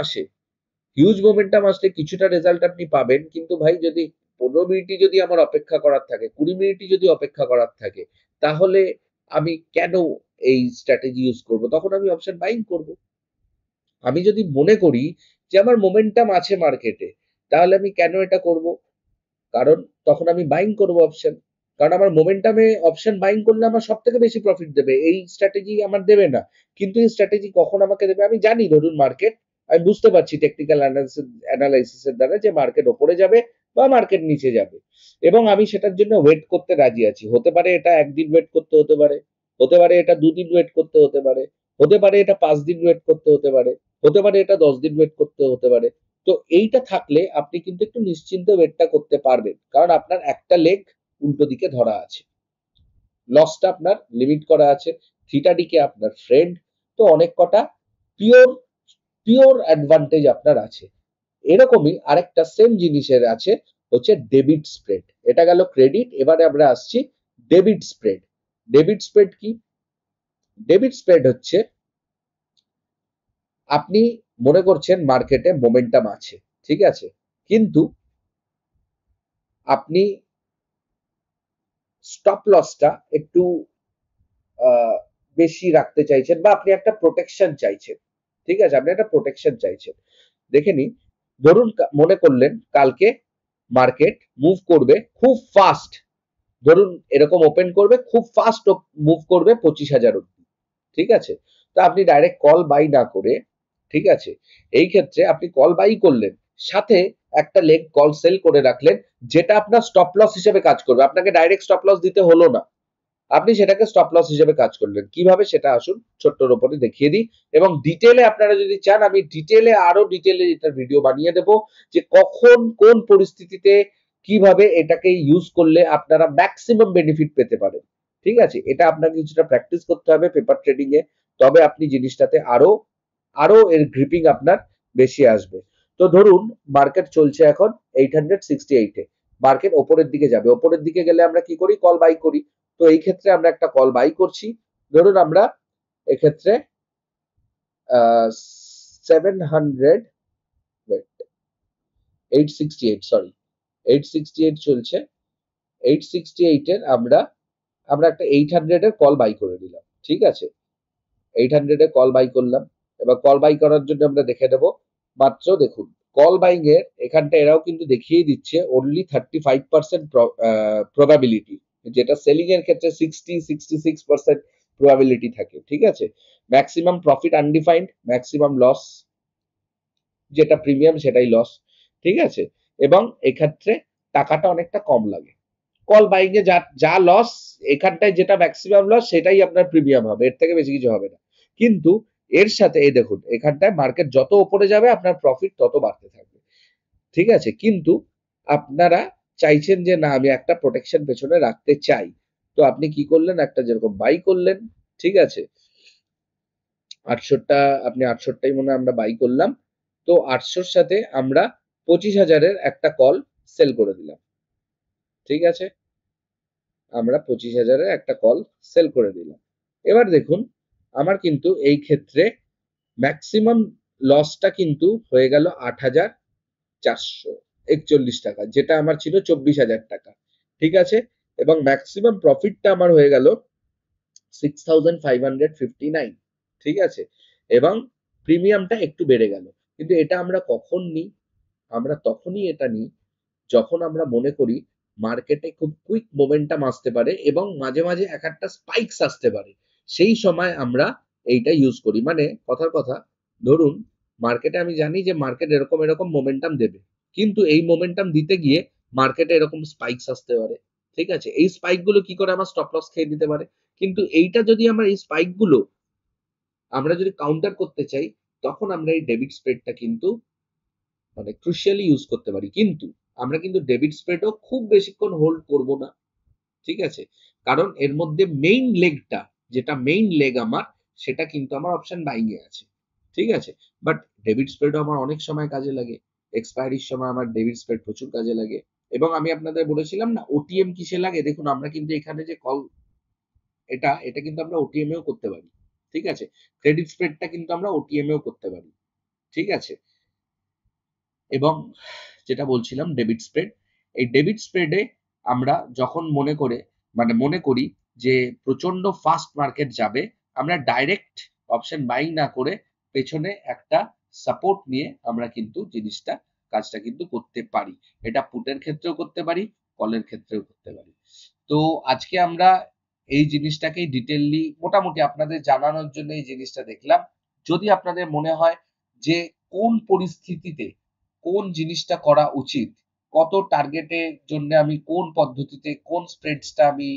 আসলে কিছুটা রেজাল্ট আপনি পাবেন। কিন্তু ভাই যদি 15 মিনিটই যদি আমার অপেক্ষা করার থাকে, 20 মিনিটই যদি অপেক্ষা করার থাকে, তাহলে আমি কেন এই স্ট্র্যাটেজি ইউজ করব? তখন আমি অপশন বাইং করব। আমি যদি মনে করি যে আমার মোমেন্টাম আছে মার্কেটে, তাহলে আমি কেন এটা করব? কারণ তখন আমি বাইং করব অপশন। কারণ আমার মোমেন্টামে অপশন বাইং করলে আমার সবথেকে বেশি প্রফিট দেবে। এই স্ট্র্যাটেজি আমার দেবে না। কিন্তু এই স্ট্র্যাটেজি কখন আমাকে দেবে? আমি জানি ধরুন মার্কেট, আমি বুঝতে পারছি টেকনিক্যাল অ্যানালাইসিস এর দ্বারা যে মার্কেট উপরে যাবে বা মার্কেট নিচে যাবে। এবং আমি সেটার জন্য ওয়েট করতে রাজি আছি। হতে পারে এটা ১ দিন ওয়েট করতে হতে পারে। হতে পারে এটা ২ দিন ওয়েট করতে হতে পারে। হতে পারে এটা ৫ দিন ওয়েট করতে হতে পারে। হতে পারে এটা ১০ দিন ওয়েট করতে হতে পারে। তো এইটা থাকলে আপনি কিন্তু একটু নিশ্চিন্তে ওয়েটটা করতে পারবেন। কারণ আপনার একটা লেগ উল্টো দিকে ধরা আছে। লসটা আপনার লিমিট করা আছে। থিটা ডিকে আপনার ফ্রেন্ড। তো অনেক কটা পিওর পিওর অ্যাডভান্টেজ আপনার আছে। এরকমই আরেকটা সেম জিনিসের আছে হচ্ছে ডেবিট স্প্রেড। এটা গেল ক্রেডিট। এবারে আমরা আসছি ডেবিট স্প্রেড। ডেবিট স্প্রেড কি? ডেবিট স্প্রেড হচ্ছে আপনি মনে করছেন মার্কেটে মোমেন্টাম আছে। ঠিক আছে? কিন্তু আপনি স্টপ লসটা একটু বেশি রাখতে চাইছেন বা আপনি একটা প্রোটেকশন চাইছেন। ঠিক আছে? আপনি একটা প্রোটেকশন চাইছেন। দেখে নিন, ধরুন মনে করলেন কালকে মার্কেট মুভ করবে খুব ফাস্ট। ধরুন এরকম ওপেন করবে খুব ফাস্ট মুভ করবে 25,000 অব্দি। ঠিক আছে? তো আপনি ডাইরেক্ট কল বাই না করে, ঠিক আছে? এই ক্ষেত্রে আপনি কল বাই করলেন। সাথে একটা লেগ কল সেল করে রাখলেন যেটা আপনার স্টপ লস হিসেবে কাজ করবে। আপনাকে ডাইরেক্ট স্টপ লস দিতে হলো না। আপনি সেটাকে স্টপ লস হিসেবে কাজ করলেন। কিভাবে সেটা আসুন ছোট্টর উপরে দেখিয়ে দিই এবং ডিটেইলে আপনারা যদি চান আমি আরো ডিটেইলে এটার ভিডিও বানিয়ে দেব যে কখন কোন পরিস্থিতিতে কিভাবে এটাকে ইউজ করলে আপনারা ম্যাক্সিমাম বেনিফিট পেতে পারেন। ঠিক আছে? এটা আপনাকে কিছুটা প্র্যাকটিস করতে হবে পেপার ট্রেডিং এ। তবে আপনি জিনিসটাতে আরো আরো এর গ্রিপিং আপনার বেশি আসবে। তো ধরুন মার্কেট চলছে এখন 868 এ। মার্কেট উপরের দিকে যাবে। উপরের দিকে গেলে আমরা কি করি? কল বাই করি। তো এই ক্ষেত্রে আমরা একটা কল বাই করছি। ধরুন আমরা এক্ষেত্রে 700 ওয়েট 868 সরি 868 চলছে। 868 এর আমরা একটা 800 এর কল বাই করে দিলাম। ঠিক আছে? 800 এ কল বাই করলাম। এবার কল বাই করার জন্য আমরা দেখে নেব। মাত্র দেখুন কল বাইং এর এখানটা এরাও কিন্তু দেখিয়েই দিচ্ছে অনলি 35% প্রবাবিলিটি। যেটা সেলিং এর ক্ষেত্রে 60-66% প্রবাবিলিটি থাকে। ঠিক আছে? Maximum profit undefined, maximum loss যেটা প্রিমিয়াম সেটাই লস। ঠিক আছে? এবং এক্ষেত্রে টাকাটা অনেকটা কম লাগে। কল বাইং এ যা লস এখানটায় যেটা ম্যাক্সিমাম লস সেটাই আপনার প্রিমিয়াম হবে। এর থেকে বেশি কিছু হবে না। কিন্তু এর সাথে এই দেখুন এখানটায় মার্কেট যত উপরে যাবে আপনার প্রফিট তত বাড়তে থাকবে। ঠিক আছে? কিন্তু আপনারা চাইছেন যে না আমি একটা প্রোটেকশন পেছনে রাখতে চাই। তো আপনি কি করলেন? একটা যেরকম বাই করলেন। ঠিক আছে? ৮০০ টা আপনি ৮০০ টাই মনে হয় আমরা বাই করলাম। তো ৮০০ র সাথে আমরা ২৫,০০০ এর একটা কল সেল করে দিলাম। ঠিক আছে? আমরা ২৫,০০০ এর একটা কল সেল করে দিলাম। এবার দেখুন আমার কিন্তু এই ক্ষেত্রে ম্যাক্সিমাম লসটা কিন্তু হয়ে গেল ৮,৪৪১ টাকা। যেটা আমার ছিল ২৪,০০০ টাকা। ঠিক আছে? এবং ম্যাক্সিমাম প্রফিটটা আমার হয়ে গেল 6,559। ঠিক আছে? এবং প্রিমিয়ামটা একটু বেড়ে গেল। কিন্তু এটা আমরা কখন নিই? আমরা তখনই এটা নিই যখন আমরা মনে করি মার্কেটে খুব কুইক মোমেন্টাম আসতে পারে এবং মাঝে, মাঝে এক একটা স্পাইকস আসতে পারে। সেই সময় আমরা এইটা ইউজ করি। মানে কথার কথা ধরুন মার্কেটে আমি জানি যে মার্কেট এরকম মোমেন্টাম দেবে। কিন্তু এই মোমেন্টাম দিতে গিয়ে মার্কেটে এরকম স্পাইকস আসতে পারে। ঠিক আছে? এই স্পাইক গুলো কি করে আমার স্টপ লস খেয়ে দিতে পারে। কিন্তু এইটা যদি আমার এই স্পাইক গুলো আমরা যদি কাউন্টার করতে চাই তখন আমরা এই ডেবিট স্প্রেডটা কিন্তু মানে ক্রুশিয়ালি ইউজ করতে পারি। কিন্তু আমরা কিন্তু ডেবিট স্প্রেডও খুব বেশিক্ষণ হোল্ড করব না। ঠিক আছে? কারণ এর মধ্যে মেইন লেগটা যেটা মেইন লেগ আমার সেটা কিন্তু আমার অপশন বাইং এ আছে, ঠিক আছে। বাট ডেবিট স্প্রেডও আমার অনেক সময় কাজে লাগে, এক্সপায়ারির সময় আমার ডেবিট স্প্রেড প্রচুর কাজে লাগে। এবং আমি আপনাদের বলেছিলাম না ওটিএম কিসে লাগে, দেখুন আমরা কিন্তু এখানে যে কল এটা কিন্তু আমরা ওটিএম এও করতে পারি, ঠিক আছে। ক্রেডিট স্প্রেডটা কিন্তু আমরা ওটিএম এও করতে পারি, ঠিক আছে। এবং যেটা বলছিলাম ডেবিট স্প্রেড, এই ডেবিট স্প্রেডে আমরা যখন মনে করি যে প্রচন্ড ফাস্ট মার্কেট যাবে, আমরা ডাইরেক্ট অপশন বাইং না করে পেছনে একটা সাপোর্ট নিয়ে আমরা কিন্তু কাজটা কিন্তু করতে পারি। এটা পুটের ক্ষেত্রেও করতে পারি, কলের ক্ষেত্রেও করতে পারি। তো আজকে আমরা এই জিনিসটাকেই ডিটেইললি মোটামুটি আপনাদের জানানোর জন্য এই জিনিসটা দেখলাম। যদি আপনাদের মনে হয় যে কোন পরিস্থিতিতে কোন জিনিসটা করা উচিত, কত টার্গেটের জন্য আমি কোন পদ্ধতিতে কোন স্প্রেডসটা আমি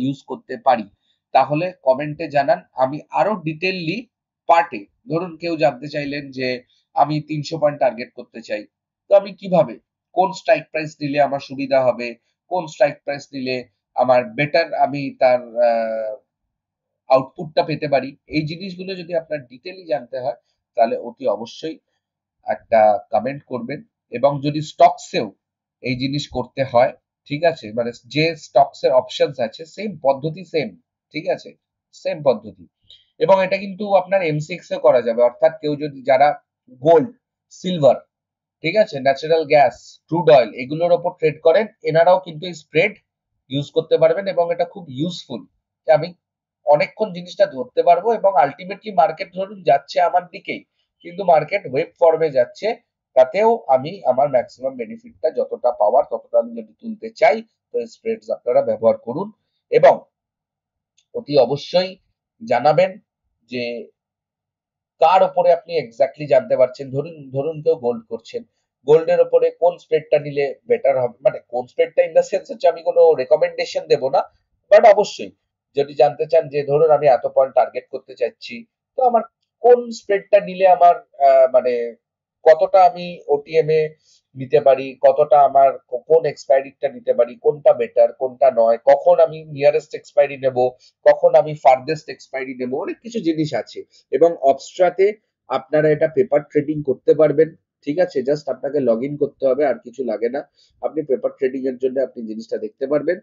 ইউজ করতে পারি, তাহলে কমেন্টে জানান। আমি আরো ডিটেইললি পার্টে, ধরুন কেউ জানতে চাইলেন যে আমি 300 পয়েন্ট টার্গেট করতে চাই, তো আমি কিভাবে কোন স্ট্রাইক প্রাইস নিলে আমার সুবিধা হবে, কোন স্ট্রাইক প্রাইস নিলে আমার বেটার আমি তার আউটপুটটা পেতে পারি, এই জিনিসগুলো যদি আপনার ডিটেইলি জানতে হয় তাহলে অতি অবশ্যই একটা কমেন্ট করবেন। এবং যদি স্টকসেও এই জিনিস করতে হয়, ঠিক আছে, মানে যে স্টকস এর অপশনস আছে সেম পদ্ধতি, ঠিক আছে, সেম পদ্ধতি। এবং এটা কিন্তু আপনার এমসিএক্স এ করা যাবে, অর্থাৎ কেউ যদি যারা গোল্ড, সিলভার, ঠিক আছে, ন্যাচারাল গ্যাস, ক্রুড অয়েল এগুলোর ওপর ট্রেড করেন, এনারাও কিন্তু এই স্প্রেড ইউজ করতে পারবেন এবং এটা খুব ইউজফুল। আমি অনেকক্ষণ জিনিসটা ধরতে পারবো এবং আলটিমেটলি মার্কেট ধরুন যাচ্ছে আমার দিকেই, কিন্তু মার্কেট ওয়েব ফর্মে যাচ্ছে, তাতেও আমি আমার ম্যাক্সিমাম বেনিফিটটা যতটা পাওয়ার ততটা আমি যদি তুলতে চাই, তো স্প্রেডস আপনারা ব্যবহার করুন। এবং অতি অবশ্যই জানাবেন যে কার উপরে আপনি এক্স্যাক্টলি জানতে পারছেন। ধরুন ধরুন কেউ গোল্ড করছেন, গোল্ডের উপরে কোন স্প্রেডটা নিলে বেটার হবে, মানে কোন স্প্রেডটা ইন দ্য সেন্স হচ্ছে আমি কোনো রেকমেন্ডেশন দেব না, বাট অবশ্যই যদি জানতে চান যে ধরুন আমি এত পয়েন্ট টার্গেট করতে চাচ্ছি, তো আমার কোন স্প্রেডটা নিলে আমার মানে কতটা আমি ওটিএম এ নিতে পারি, কতটা আমার কোন এক্সপায়ারিটা নিতে পারি, কোনটা বেটার কোনটা নয়, কখন আমি নিয়ারেস্ট এক্সপায়ারি নেব, কখন আমি ফার্দেস্ট এক্সপায়ারি নেব, অনেক কিছু জিনিস আছে। এবং অবস্ট্রাতে আপনারা এটা পেপার ট্রেডিং করতে পারবেন, ঠিক আছে, জাস্ট আপনাকে লগ ইন করতে হবে, আর কিছু লাগে না। আপনি পেপার ট্রেডিং এর জন্য আপনি জিনিসটা দেখতে পারবেন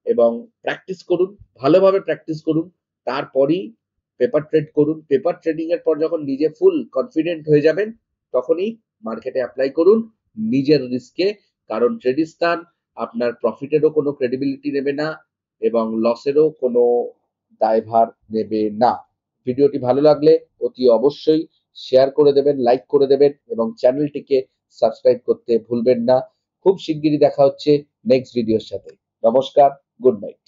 এবং প্র্যাকটিস করুন, ভালোভাবে প্র্যাকটিস করুন, তারপরই পেপার ট্রেড করুন। পেপার ট্রেডিং এর পর যখন নিজে ফুল কনফিডেন্ট হয়ে যাবেন, তখনই মার্কেটে অ্যাপ্লাই করুন নিজের রিস্কে। কারণ ট্রেডিস্তান আপনার প্রফিটেরও কোনো ক্রেডিবিলিটি নেবে না এবং লসেরও কোনো দায়ভার নেবে না। ভিডিওটি ভালো লাগলে অতি অবশ্যই শেয়ার করে দেবেন, লাইক করে দেবেন এবং চ্যানেলটিকে সাবস্ক্রাইব করতে ভুলবেন না। খুব শিগগিরই দেখা হচ্ছে নেক্সট ভিডিওর সাথে। নমস্কার, গুড নাইট।